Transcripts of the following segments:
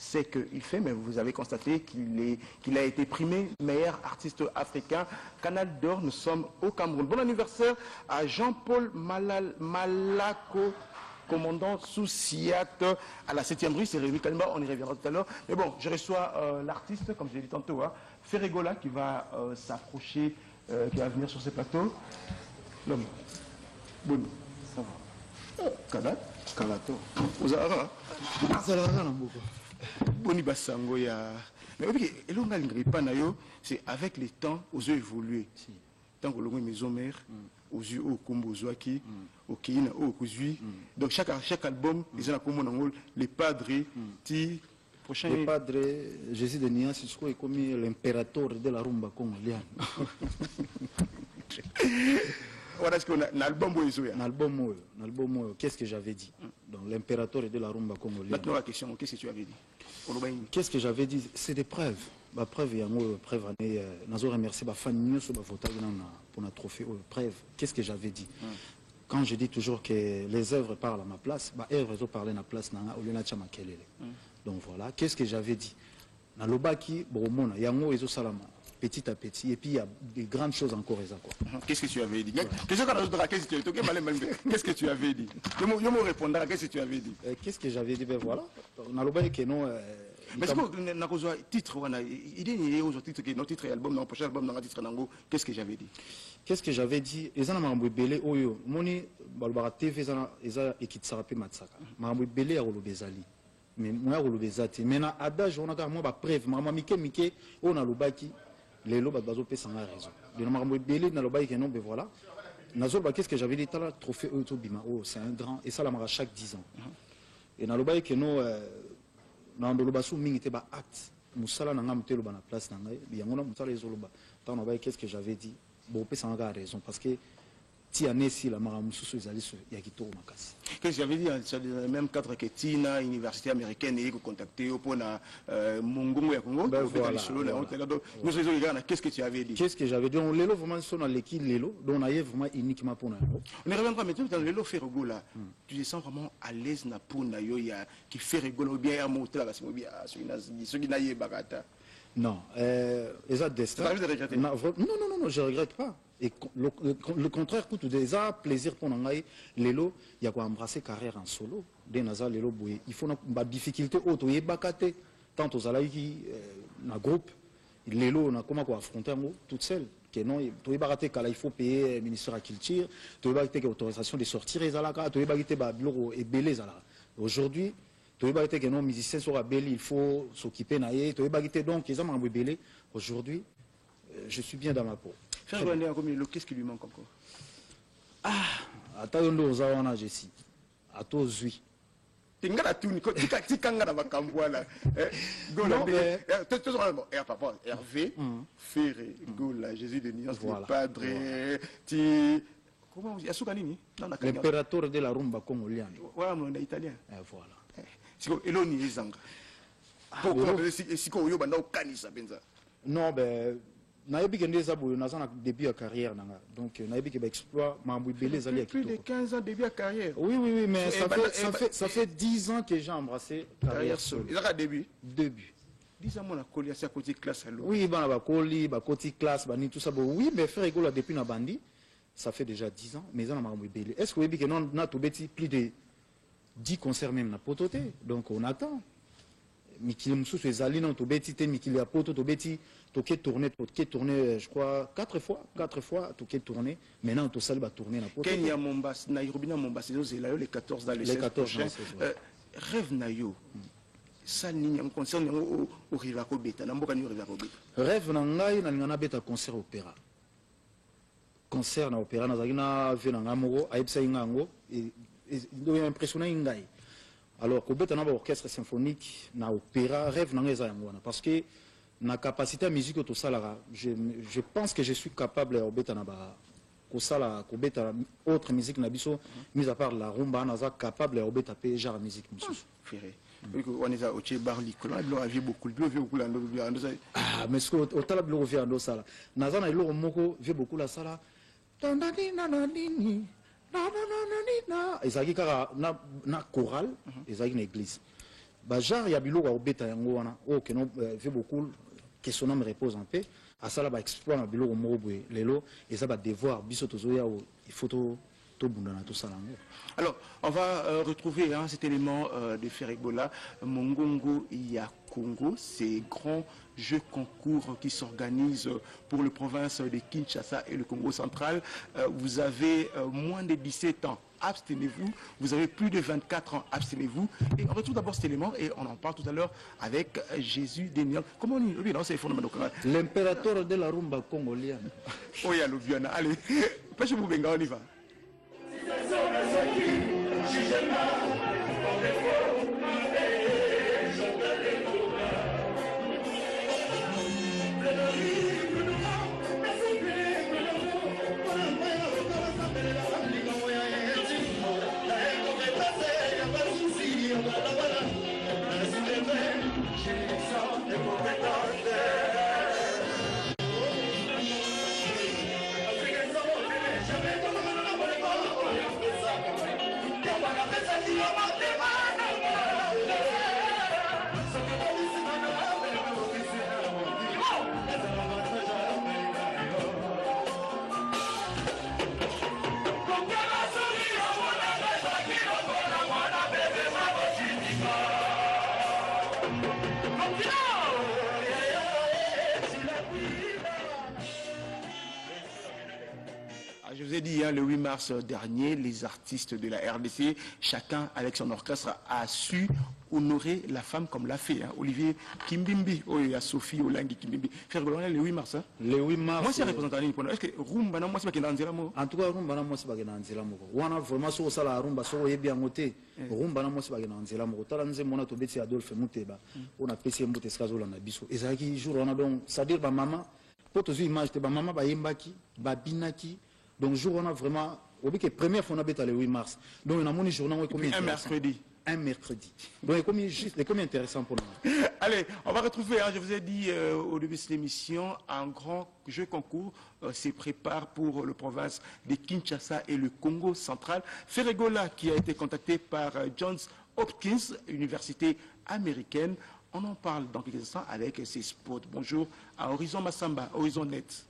ce qu'il fait, mais vous avez constaté qu'il a été primé meilleur artiste africain. Canal d'Or, nous sommes au Cameroun. Bon anniversaire à Jean-Paul Malako, commandant sous SIAT à la 7e rue, c'est Rémi Kalima, on y reviendra tout à l'heure. Mais bon, je reçois l'artiste, comme je l'ai dit tantôt, hein, Ferregola, qui va s'approcher, qui va venir sur ce plateau. L'homme, bon, ça va. Kalato. Vous avez Boni Basango ya. Mais oui, c'est avec le temps, aux yeux évolués. Tant que l'on maison mère, aux yeux au Kombo Zouaki, au Kina, au Kouzui. Donc chaque album, ils ont comme les padres, prochain. Les padres, Jésus de Nia, c'est comme l'impérateur de la rumba congolienne. Voilà ce qu'on a. Un album, qu'est-ce que j'avais dit? Donc l'impérateur de la rumba congolienne. Maintenant la question, qu'est-ce que tu avais dit? Qu'est-ce que j'avais dit? C'est des preuves. Ma preuve, il y a une preuve. Nous remercié ma famille pour notre trophée. Preuve. Qu'est-ce que j'avais dit? Quand je dis toujours que les œuvres parlent à ma place, les œuvres parlent à ma place. Donc voilà. Qu'est-ce que j'avais dit? Dans le baki, il y a un salama. Petit à petit, et puis il y a des grandes choses encore. Qu'est-ce que tu avais dit? Qu'est-ce que tu avais dit? Je me répondrai à qu'est-ce que tu avais dit? Qu'est-ce que j'avais dit? Ben voilà. On a le que non. Mais c'est quoi le titre? Il est où titre que notre titre album, notre prochain album, notre titre nango. Qu'est-ce que j'avais dit? Qu'est-ce que j'avais dit? Les gens m'ont belé oyo. Moni balbara TV eza ekitsarape matsaka. M'ont belé à Rolobezali. Mais moi Rolobezati. Maintenant adage on a quand même ba preuve. Maman Mike on a le baki. Les lots bazo pe sans raison. De m'ont belé dans le baki que non ben voilà. Nazoba qu'est-ce que j'avais dit? T'as la trophée Autobima. Oh c'est un grand et ça la mara chaque 10 ans. Et dans le baki que non na ndoloba sou mingi te ba acte musala na ngam te lo ba na place na ngai biangona musala ezoloba tant na ba qu'est-ce que j'avais dit bon pe sans raison parce que ti anesi la mara mususu ezali so ya kitoko makasi. Qu'est-ce que j'avais dit sur le même cadre que Tina université américaine et contacté pour na Mongongo ya Congo nous regarde qu'est-ce que tu avais dit? Qu'est-ce que j'avais dit? On lelo vraiment son dans l'équipe lelo donc on a vraiment uniquement pour na on ne revient pas maintenant dans lelo Ferregola tu te sens vraiment à l'aise na pour na yo ya qui Ferregola ou bien à monter là parce que bien ce qui n'a bagata. Non, ça destin. Non, je regrette pas. Et le contraire, tout déjà plaisir pour nous. Lelo, il y a quoi embrasser carrière en solo. Des nazar lelo boué. Il faut une difficulté auto et bakate. Tant aux alaïki, na groupe. Lelo, on a comment quoi affronter en toute seule. Que non, tu es baraté qu'il faut payer ministère à culture. Tu es baraté qu'il autorisation de sortir les alaka. Tu es baraté bah bureau et belé zala. Aujourd'hui. Tu es que non musiciens sont belé, il faut s'occuper naïe. Tu es donc ils ont belé. Aujourd'hui, je suis bien dans ma peau. Qu'est-ce qui lui manque encore? Ah, attends, on a Jessie. À toi, zui. Tingala tuni, tikanga na bakambwa là. Papa, Hervé, Ferré, Gola, Jésus de Nias, le Padre, ti. Comment on dit? Asukanini? L'impérateur de la rumba congolienne. Ouais, on est italien. Voilà. Eloni Ezanga. Non, ben, naïbi que nous avons début de carrière. Donc, naïbi que exploit, plus de 15 ans début de carrière. Oui, mais ça fait 10 ans que j'ai embrassé carrière seule. Il y a début. 10 ans, on a collé à côté classe. Oui, on a collé, côté classe, tout ça. Oui, mais faire école depuis na bandi, ça fait déjà 10 ans. Mais on a belé. Est-ce que vous avez non na tout petit plus de 10 concerts même na pototé, donc on attend. Mikili Moussou, c'est Zalina, Tobeti, Mikili Apoto, Tobeti, Toké tourné, je crois, 4 fois, Toké tourné. Maintenant, tout ça va tourner na pototé. Kenya, Mombasa, Nairobi, Mombasa, c'est là, les 14 dans les 16 prochains. Rêve Nayo, ça n'y a un concert au Rivako Beta, n'amboka ni Rivako Beta. Rêve Nangaï, n'a beta concert opéra. Concert na opéra, na vena ngamoro, aïpsa ingango, et il est impressionné Ingaï. Alors, au bet, on a un orchestre symphonique, na opéra, rêve n'engage parce que na capacité à musique tout ça là, je pense que je suis capable au bet na kosala ko bet autre musique na biso, mis à part la rumba, na za capable au bet à genre musique mususu. Ferré. On est à Oche Barli, on a vu beaucoup, ah, mais ce que au talab le revient dans ça là. Na za na ilo moko vu beaucoup la sala. Ezaki kaka na chorale, ezaki na église. genre ya biloko obeta yango wana o que non fait beaucoup question me repose en paix à ça là ba exploit na biloko moko boye lelo et ça ba devoir biso tozoya il faut to bundana to salango. Alors, on va retrouver cet élément de Ferregola, Mongongo ya Congo, ces grands jeux concours qui s'organisent pour les provinces de Kinshasa et le Congo central. Vous avez moins de 17 ans, abstenez-vous. Vous avez plus de 24 ans, abstenez-vous. Et on retrouve d'abord cet élément et on en parle tout à l'heure avec Jésus Deniel. Comment on dit? Oui, non, c'est fondamental. L'impérateur de la rumba congolienne. Oh, il y a le Viana. Allez, pêchez-vous, Benga, on y va. Je vous ai dit, le 8 mars dernier, les artistes de la RDC, chacun avec son orchestre, a su honorer la femme comme l'a fait. Olivier Kimbimbi, il y a Sophie Olangi Kimbimbi. Faire le 8 mars. Le 8 mars. Moi, c'est représentant. Est-ce que Rumba, moi, c'est pas qu'il y a un en tout cas, Rumba, moi, c'est pas qu'il y a un on a vraiment sur ça la Rumba, sur les bien noté. Rumba, moi, c'est pas qu'il y a un Talanze, mon atobé, Adolphe Mouteba. On a PC Moutescazo, on a Bissou. Et ça, qui jour, on a donc, c'est-à-dire, maman, pour te dire, image, maman, Yembaki, Babinaki. Donc, jour, on a vraiment. Au bout que première fois, on a bêta le 8 mars. Donc, on a mon journal. Un mercredi. Un mercredi. Donc, c'est comme intéressant pour nous. Allez, on va retrouver, je vous ai dit au début de cette émission, un grand jeu concours se prépare pour le province de Kinshasa et le Congo central. Ferregola, qui a été contacté par Johns Hopkins, université américaine. On en parle dans quelques instants avec ses spots. Bonjour à Horizon Massamba, Horizon Net.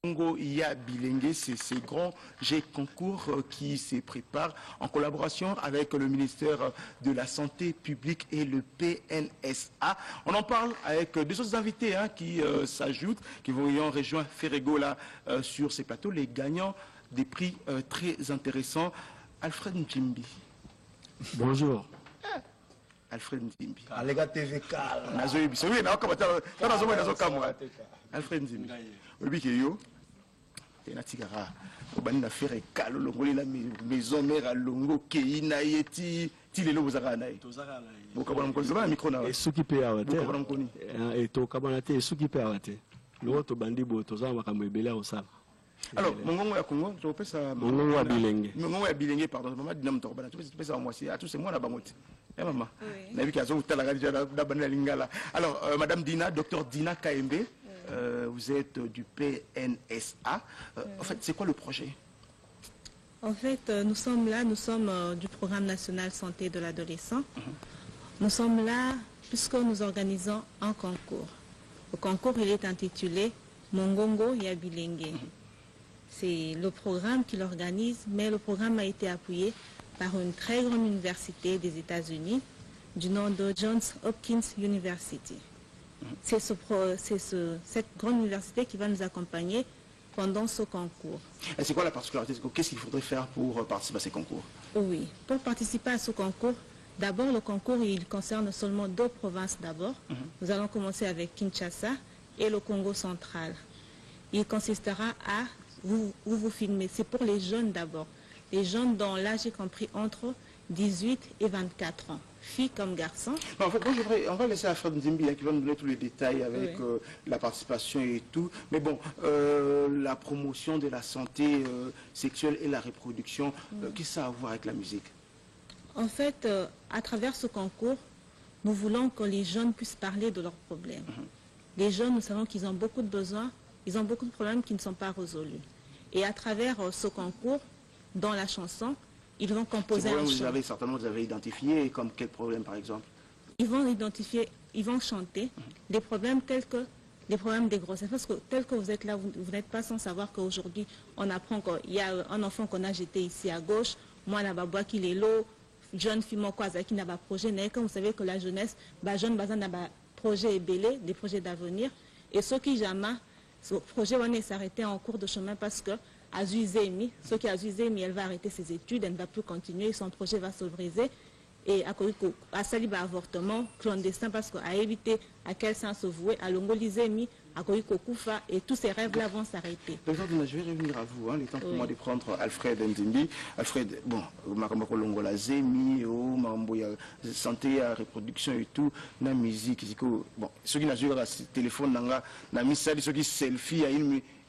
Congo ya Bilengue, c'est ces grands jeux concours qui se préparent en collaboration avec le ministère de la Santé publique et le PNSA. On en parle avec deux autres invités qui s'ajoutent, qui vont y rejoindre Ferregola sur ces plateaux, les gagnants des prix très intéressants. Alfred Njimbi. Bonjour. Alfred Njimbi. Alega TVK. Alfred Njimbi. Natigara obani faire kalo longoli la maison mère longo keina yeti tilelo bozaka nayi tozaka nayi bokabona mkonzi ba micro na esuki pe awate bokabona mkoni to kabana te esuki pe awate lo to bandi bo tozaka makambo ebele osala. Alors mongongo ya Congo to pesa mongongo ya Bilenge, mongongo ya Bilenge, pardon maman dinam to bana to pesa moi c'est à tous c'est moi na bangoti maman na biki azo tala ga da bana lingala. Alors madame Dina, docteur Dina Kaembe, vous êtes du PNSA. En fait, c'est quoi le projet? En fait, nous sommes du Programme national santé de l'adolescent. Nous sommes là puisque nous organisons un concours. Le concours, il est intitulé Mongongo ya Bilenge. C'est le programme qui l'organise, mais le programme a été appuyé par une très grande université des États-Unis du nom de Johns Hopkins University. C'est cette grande université qui va nous accompagner pendant ce concours. Et c'est quoi la particularité? Qu'est-ce qu'il faudrait faire pour participer à ces concours? Oui, pour participer à ce concours, d'abord le concours il concerne seulement deux provinces d'abord. Nous allons commencer avec Kinshasa et le Congo central. Il consistera à vous filmer. C'est pour les jeunes d'abord. Les jeunes dont l'âge est compris entre 18 et 24 ans. Filles comme garçons. En fait, moi, on va laisser Alfred Nzimbi qui va nous donner tous les détails avec la participation et tout. Mais bon, la promotion de la santé sexuelle et la reproduction, qu'est-ce que ça a à voir avec la musique? En fait, à travers ce concours, nous voulons que les jeunes puissent parler de leurs problèmes. Les jeunes, nous savons qu'ils ont beaucoup de besoins, ils ont beaucoup de problèmes qui ne sont pas résolus. Et à travers ce concours, dans la chanson, ils vont composer un chant. Certainement, vous avez identifié comme quel problème, par exemple? ils vont identifier, ils vont chanter des problèmes tels que les problèmes des grossesses. Parce que tel que vous êtes là, vous n'êtes pas sans savoir qu'aujourd'hui, on apprend qu'il y a un enfant qu'on a jeté ici à gauche, moi, là, bas qu'il est l'eau, jeune fille, moi, qui n'a pas projet. Mais quand vous savez que la jeunesse, jeune, n'a pas projet belé, des projets d'avenir. Et ceux qui jamais, ce projet va s'arrêter en cours de chemin parce que Azuzemi, ce qui a Azuzemi, elle va arrêter ses études, elle ne va plus continuer, son projet va se briser. Et à Saliba avortement clandestin parce qu'à éviter à quel sens se vouer, à Longolizemi, à Koufa, et tous ces rêves-là vont s'arrêter. Docteur Dina, je vais revenir à vous. Hein, le temps pour moi de prendre Alfred Ndimbi. Alfred, bon, Makamako Longola Zemi, Mamboya, santé, reproduction et tout, la musique, bon, ceux qui n'ont pas de téléphone, na message, ceux qui selfie,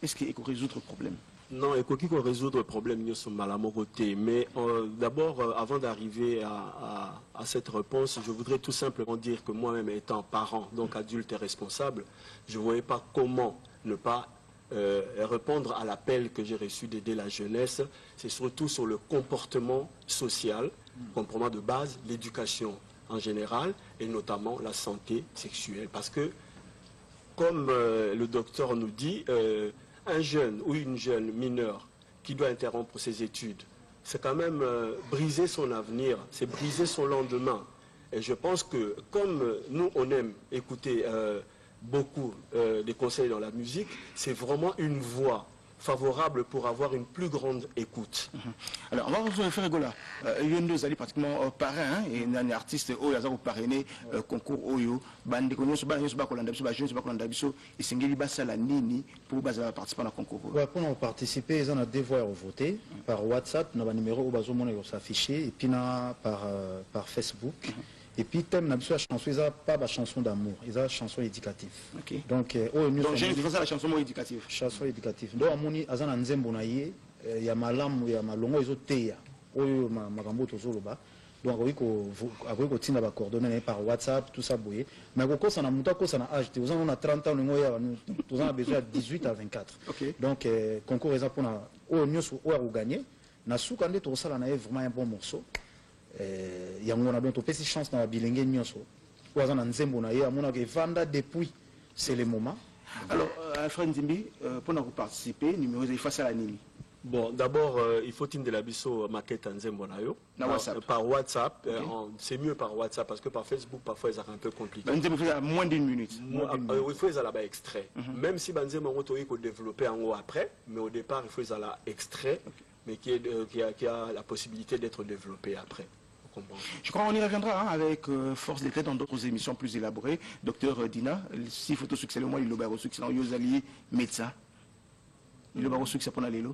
est-ce qu'il faut résoudre le problème? Non, il faut résoudre le problème, nous sommes à mon côté. Mais d'abord, avant d'arriver à cette réponse, je voudrais tout simplement dire que moi-même, étant parent, donc adulte et responsable, je ne voyais pas comment ne pas répondre à l'appel que j'ai reçu d'aider la jeunesse. C'est surtout sur le comportement social, comprenant de base l'éducation en général, et notamment la santé sexuelle. Parce que, comme le docteur nous dit, un jeune ou une jeune mineure qui doit interrompre ses études, c'est quand même briser son avenir, c'est briser son lendemain. Et je pense que comme nous, on aime écouter beaucoup des conseils dans la musique, c'est vraiment une voie favorable pour avoir une plus grande écoute. Alors, on va faire rigoler. Yondo Zali pratiquement parrain, et un artiste au Yazaro parrainé concours Oyo, bande konyo so ba kolanda biso ba jeune so ba kolanda biso et singeli basala nini pour participer à concours. Ouais, pour participer, ils ont des voies à voter par WhatsApp, on a un numéro où ils s'afficher et puis par Facebook. Et puis, thème la chanson, ils n'ont pas de chanson d'amour, ils ont une chanson éducative. Okay. Donc, j'ai une la chanson éducative. Chanson éducative. Donc, il y a un nzembo na ye, il y a malam, il y a malongo, ils ont teya. Oyo magambo tozoloba. Donc, il y a des coordonnées par WhatsApp, tout ça. Mais quand on a un âge, vous avez 30 ans, vous avez besoin de 18 à 24. Okay. Donc, concours est pour gagner. Na soukande to sala na vraiment un bon morceau. Il y a une chance dans la bilingue nyonso. Oza na nzembo na ye amona ke vanda depuis c'est le moment. Alors Alfred Ndimbi pour nous participer numéro il face à la nini. Bon, d'abord, il faut de la biso maquette nzembo na yo par WhatsApp. Okay. C'est mieux par WhatsApp parce que par Facebook parfois c'est un peu compliqué. Nzembo fait à moins d'une minute. Il faut ça là-bas extrait. Même si nzembo on peut développer en haut après, mais au départ il faut ça là extrait, mais qui a la possibilité d'être développé après. Je crois qu'on y reviendra hein, avec force d'état dans d'autres émissions plus élaborées. Docteur Dina, si photo succès le mois, il a reçu que Yozali médecin. Il a reçu que c'est pour aller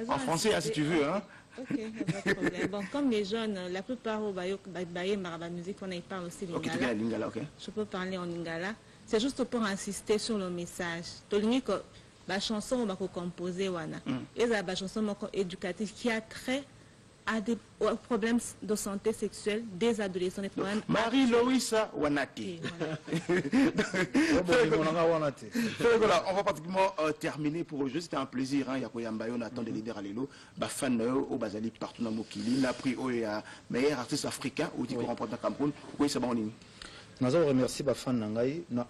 en français, hein, si tu veux. Hein. Ok, pas de problème. Bon, comme les jeunes, la plupart au musique, on y parle aussi lingala. Lingala, okay. Je peux parler en lingala. C'est juste pour insister sur le message. Que la chanson qu'on composer, et la chanson éducative qui a trait à des problèmes de santé sexuelle des adolescents, des problèmes. Marie-Louisa Wanati. Voilà, on va pratiquement terminer pour le jeu. C'était un plaisir. Il y a Koyambayo, on attend des leaders à l'élo. Fan au Bazali partout dans Mokili. On a pris un meilleur artiste africain au dit qu'on remporte dans Cameroun. Oui, c'est bon. Nous remercier les fans Nangaï. Nous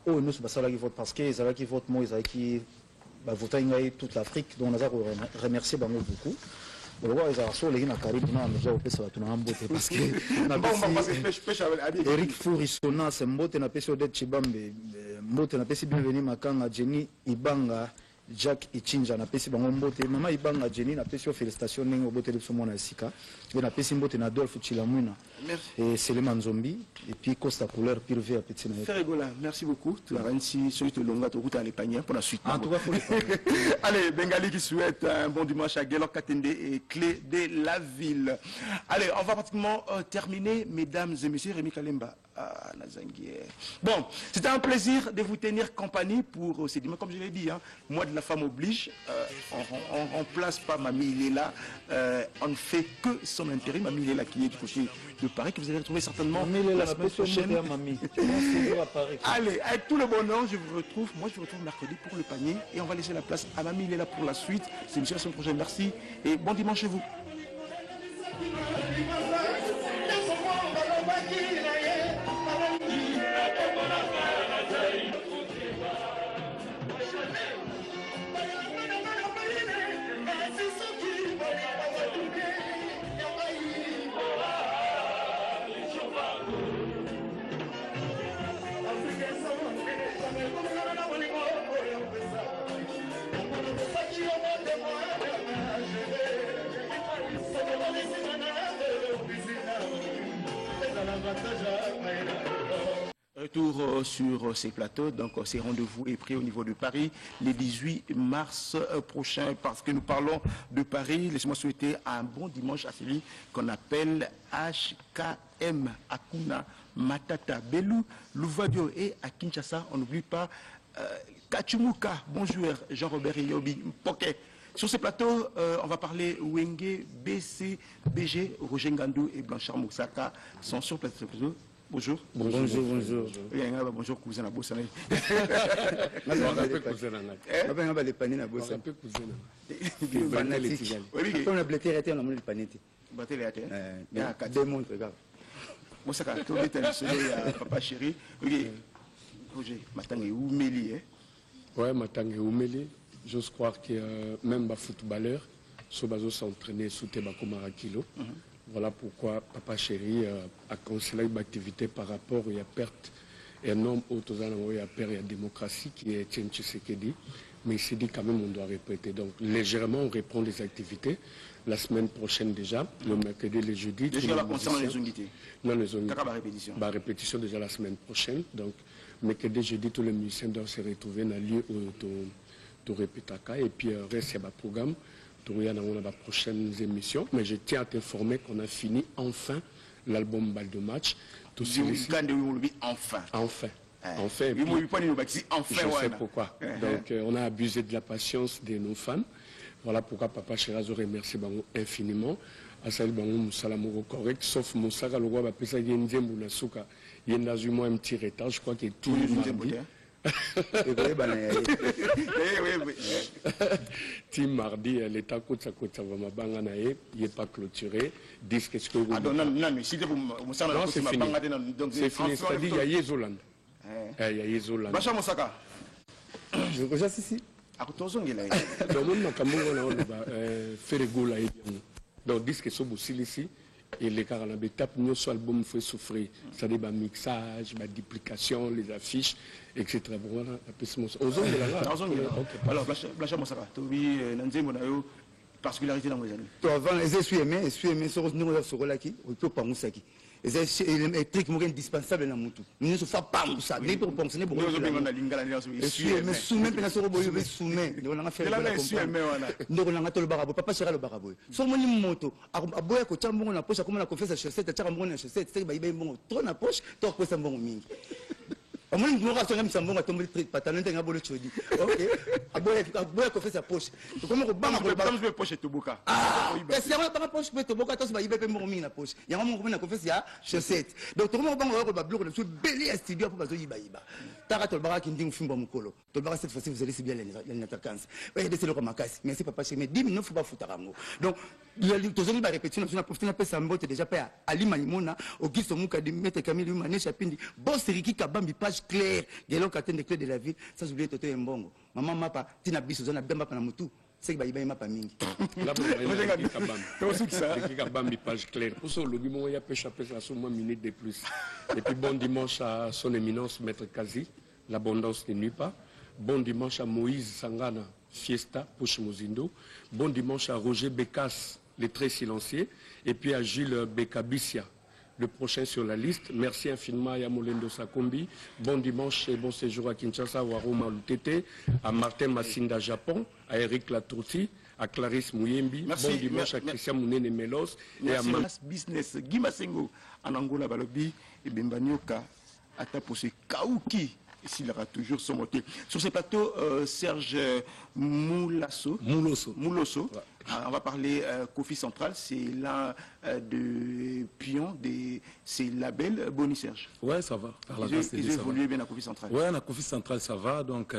vote parce que les qui votent moi, ils votent toute l'Afrique. Donc nous remercier beaucoup. Parce que Eric Fourisona, c'est Mbote na pesi Odette Chibambe, Mbote na pesi bienvenue Makanga, Jenny Ibanga, Jack Ichinja na pesi bango Mbote, Mama Ibanga Jenny na pesi félicitations ningo Bote de Somona Sika, et na pesi Mbote na Adolphe Chilamuna, et Seleman Zombi, et puis Costa Couleur Pirvé à Petit Naïf. Ferregola, merci beaucoup. Tu as réussi celui de Longa, tu as les paniers pour la suite. En tout cas, faut les Allez, Bengali qui souhaite un bon dimanche à Guélor Katende et Clé de la ville. Allez, on va pratiquement terminer, mesdames et messieurs. Rémi Kalemba. Ah, bon, c'était un plaisir de vous tenir compagnie pour ces dimanches. Comme je l'ai dit, hein, moi de la femme oblige, on remplace pas Mamie Léla, on ne fait que son intérêt. Mamie Léla qui est du côté de Paris, que vous allez retrouver certainement la semaine prochaine. Allez, avec tout le bonheur, je vous retrouve mercredi pour le panier et on va laisser la place à Mamie Léla pour la suite. C'est une la semaine prochaine. Merci et bon dimanche chez vous. Retour sur ces plateaux, donc ces rendez-vous est pris au niveau de Paris le 18 mars prochain. Parce que nous parlons de Paris, laissez-moi souhaiter un bon dimanche à celui qu'on appelle HKM, Hakuna Matata, Belou, Louvadio et à Kinshasa. On n'oublie pas Kachumuka, bonjour Jean-Robert Yobi, Mpoké. Sur ces plateaux, on va parler Wenge, BC, BG, Roger Ngandou et Blanchard Moussaka sont sur plateau. Bonjour. Bonjour. Bonjour, cousin à Bossane. On a blété arrêté, on a monté le panette. Deux montres, regarde. Moi, ça a tourné papa chéri. Roger, Matangue Oumeli. Ouais, Matangue Oumeli. J'ose croire que même les footballeurs sont s'entraîner sous Tebako Marakilo. Voilà pourquoi Papa Chéri a conseillé une activité par rapport à la perte énorme autour de la perte de la démocratie qui est Etienne Tshisekedi. Mais il s'est dit quand même on doit répéter. Donc légèrement on reprend les activités. La semaine prochaine déjà, le mercredi, le jeudi. Déjà la concernant les unités. Non, les unités. D'accord, répétition. Bah, répétition déjà la semaine prochaine. Donc mercredi, jeudi, tous les musiciens doivent se retrouver dans le lieu où tu répètes. Et puis reste il y a un programme. Dans les prochaines émissions, mais je tiens à t'informer qu'on a fini enfin l'album Bal de match. Tout enfin. Enfin. Enfin. Je sais pourquoi. Donc on a abusé de la patience de nos fans. Voilà pourquoi Papa Chéraz remercie infiniment. Asali bango musala moko correct, sauf Moussaka le roi bapesa yenzembu na suka. Yendazuma un petit retard, je crois que tout mardi. Tim mardi, l'État Kotsa vraiment bangana il n'est pas clôturé. Disque est-ce que vous. Ah non, mais si vous c'est fini. C'est fini, c'est-à-dire il y a Yezoland. Il y a Yezoland. Bacha Moussaka. Je regarde ici. À Kotozongi là. Donc mon nakambo on va faire gola donc disque so bosili ici. Et les cas à l'étape, nous sur l'album, il faut souffrir. C'est-à-dire le mixage, la duplication, les affiches, etc. Voilà, alors, Blanchard Moussaka, tu as une particularité dans les années. Avant, je suis aimé, sur le qui, on peut pas Moussaki. C'est un truc indispensable dans mon tout. Nous ne sommes pas Moussa. Mais pour fonctionner, pour nous, je suis aimé, soumet, mais sur le soumet. Nous avons fait nous avons le barabo, papa sera le barabo. Sur mon moto, à boire que tu as mon poche, comme la confesse à chaussette, tu as mon chaussette, c'est que bon, trop na poche, tu as quoi bon ming. À mon niveau, on a mis à tomber le pantalon, tu as un chaudi. Ok, à boire confesse à poche. Comment on va me poche et tout boca. Ah, c'est vrai, pas poche, mais tu boca, tu vas y aller bon ming na poche. Il y a un moment où on a confesse à chaussette. Donc, tout le monde va bloquer le belé à studio pour pas y aller. Tara Tolbara qui dit un film mukolo. Tolbara cette fois-ci vous allez si bien les attaquants. Oui, c'est le Romakasi. Merci papa chez mais 10 minutes faut pas foutre rango. Donc il y a toujours la répétition on a profité un peu ça mbote déjà pas Ali Manimona Auguste Muka de mettre Camille Mané Chapindi. Boss Riki Kabambi page claire. Gelo Katen des clés de la ville. Ça j'oublie Toto Mbongo. Maman mapa Tina Biso zona bemba pa na mutu. C'est que baïba mapa mingi. Là pour Riki Kabambi page claire. Pour ça le guimon il y a pêche la sur moins minute de plus. Et puis bon dimanche à son éminence maître Kazi. L'abondance ne nuit pas. Bon dimanche à Moïse Sangana, Fiesta, Poche Mozindo. Bon dimanche à Roger Bekas, les très silencieux. Et puis à Gilles Bekabissia, le prochain sur la liste. Merci infiniment à Yamolendo Sakombi. Bon dimanche et bon séjour à Kinshasa, à Roma Lutete, à Martin Massinda Japon, à Eric Latouti, à Clarisse Mouyembi. Bon dimanche à Christian Mounene Melos. Et à Business, Guima Sengo, en Angola Balobi, et Bembanyoka, à Taposé Kauki. S'il aura toujours son moté. Sur ces plateaux, Serge Moulosso. Ouais. On va parler Kofi Central, c'est l'un des pions de ces labels. Boni Serge. Ouais, ça va. Ils évoluent bien à Kofi Central. Ouais, à Kofi Central, ça va. Donc,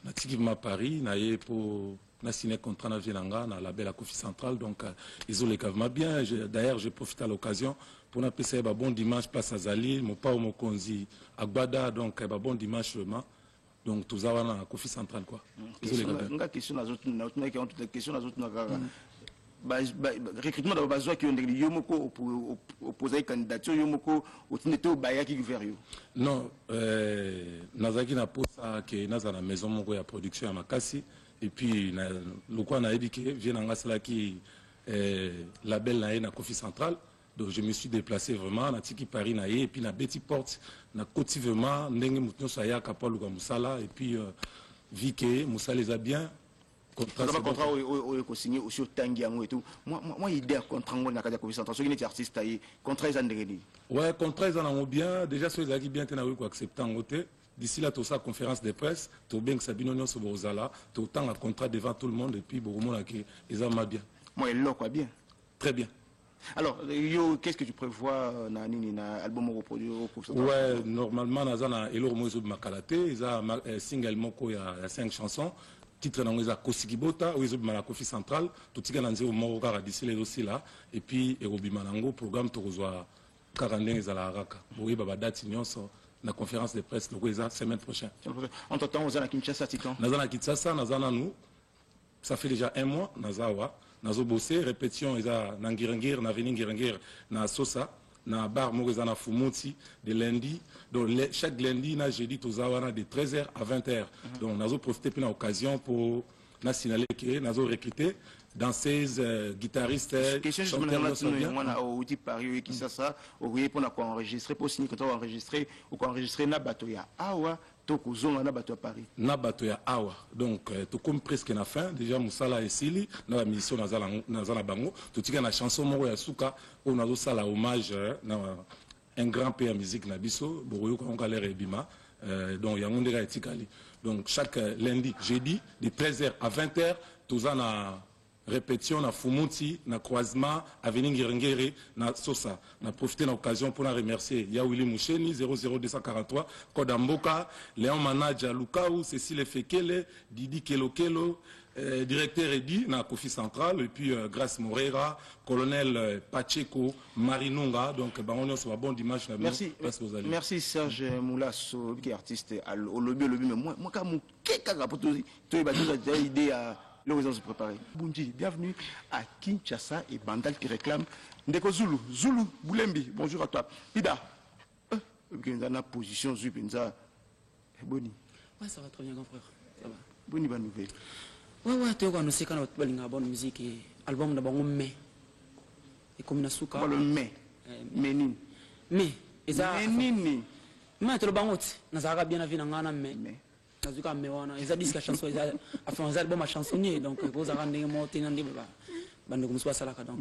nativement à Paris, pour signé contrat na Vienanga, na label à Kofi Central. Donc, ils ont les gavements bien. D'ailleurs, j'ai profité à l'occasion pour nous passer un bon dimanche, place à Zali, mon père mon konzi à Gbada, donc un bon dimanche vraiment. Donc tout ça va dans Kofi Central quoi. Une question dans autres, toutes les questions dans autres recrutement de besoin qui ont des yomoko opposé candidature yomoko au tineto baya qui vers yo. Non, nazaki na posa que naza na maison moko ya production à Makasi et puis le quoi na éduqué vient en ngasala qui label na Kofi Central. Donc je me suis déplacé vraiment na tiki Paris na ye et puis na Betty Porte na cotivement ndenge mutno saya kapalo ka musala et puis Vike musala les a bien contrat au signé aussi au Tangiango et tout. Moi idée contrat on na kada Coffee Central ceux qui étaient artistes taillé contrat ils ont ndengeni. Ouais, contrat ils en ont bien déjà ceux qui bien tena ko accepter en côté. D'ici là, tout ça, conférence de presse, tout bien que Sabine Onyon sur Bozala, tout autant un contrat devant tout le monde et puis beaucoup de monde qui ils ont bien. Moi, il quoi bien. Très bien. Alors, qu'est-ce que tu prévois dans l'album reproduit au Coffee Central? Ouais, normalement, dans un Elor Moïse Makalate, ils ont un single moko, il y a 5 chansons. Titre dans les Kosigibota, où ils ont la Coffee Central, tout ce qui est dans le Morogara d'ici les aussi là, et puis Erobi Manango, programme tout reçoit 40 ans à la Raka. Oui, baba date la conférence de presse la semaine prochaine. Entre-temps, vous êtes à Kinshasa, Tikan? Nous sommes à Kinshasa, nous sommes à nous. Ça fait déjà 1 mois, nous avons bossé, répétition, nous sommes à Ngirengir, nous avons na Sosa, na bar Morizana na Fumoti, de lundi. Donc chaque lundi, jeudi, nous avons de 13h à 20h. Donc nous avons profité de l'occasion pour nous signaler que nous avons recruté danseuses, guitaristes, chanteurs. On a dit Paris, qui ça, on a enregistré, pour signer quand on enregistré, ou qu'on enregistré na batoya awa, toko zonga na batoya Paris. Na batoya awa. Donc, tout comme presque na fin, déjà Moussala et Sili, dans la mission Nazala Bango, tout ce qui est la chanson Moro Yasuka, on a ça la hommage un grand pays en musique Nabiso, Boroyo Kongale Rebima, donc Yamundera et Tikali. Donc, chaque lundi, jeudi, de 13h à 20h, tout ça na répétition na Fumuti, na croisement, avenue Ngirengere, na Sosa. Na profité de l'occasion pour remercier Yawili Moucheni, 00243, Kodamboka, Léon Manaja Lukaou, Cécile Fekele, Didi Kelokelo, directeur Edi, na Coffee Central, et puis Grace Moreira, colonel Pacheco, Marinunga, donc on a bon dimanche. Merci, merci Serge Moulasso, qui est artiste au lobby, mais moi, quand j'ai idée à l'horizon se préparer. Bundi, bienvenue à Kinshasa et Bandal qui réclame Ndeko Zulu, Zulu, Boulembi, bonjour à toi. Ida, dans la position Zubinza, Boni. Ouais, ça va très bien, grand frère. Ça va. Boni, bonne nouvelle. Ouais, tu vois, nous sais qu'on a une bonne musique et album de bon mai. Et comme na souka. Le mai. Ménine. Mais, et ça. Ménine. Mais tu le bangot, nous avons bien vu dans un mai. Nazuka mewana eza disque chanson eza enfin un album à chansonnier donc vous avez rendu monter dans des bande comme ça salaka donc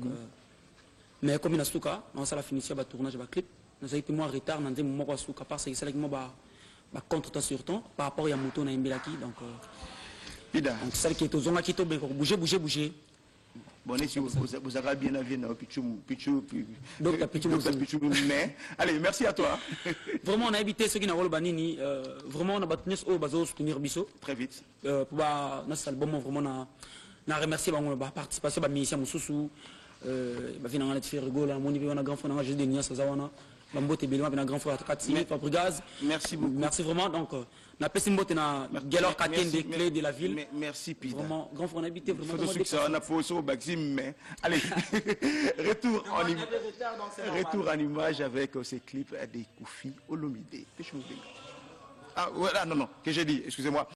mais comme nasuka on ça la finition ba tournage ba clip nous avons moi retard dans des moments quoi suka parce que c'est là que moi ba contre temps sur temps par rapport à moto na imbelaki donc Ida donc ça qui est aux zonga qui to bouger bon si vous avez bien avis dans Pichou mais allez merci à toi. Vraiment on a évité ceux qui n'ont pas banini vraiment on a battu au bazo soutenir biso très vite pour notre album vraiment na remercier ba participation ba musicien mususu ba vina ngala faire rigolo mon niveau on a grand frère on a juste des nias zawana ba mbote belima na grand frère Kati Fabrigaz merci beaucoup merci vraiment donc na pesi mbote na galor Katen des clés de la ville merci Pida vraiment grand frère on a habité vraiment de succès on a posé au Maxime mais allez retour en image avec ces clips des Koffi Olomide ah voilà non que j'ai dit excusez-moi.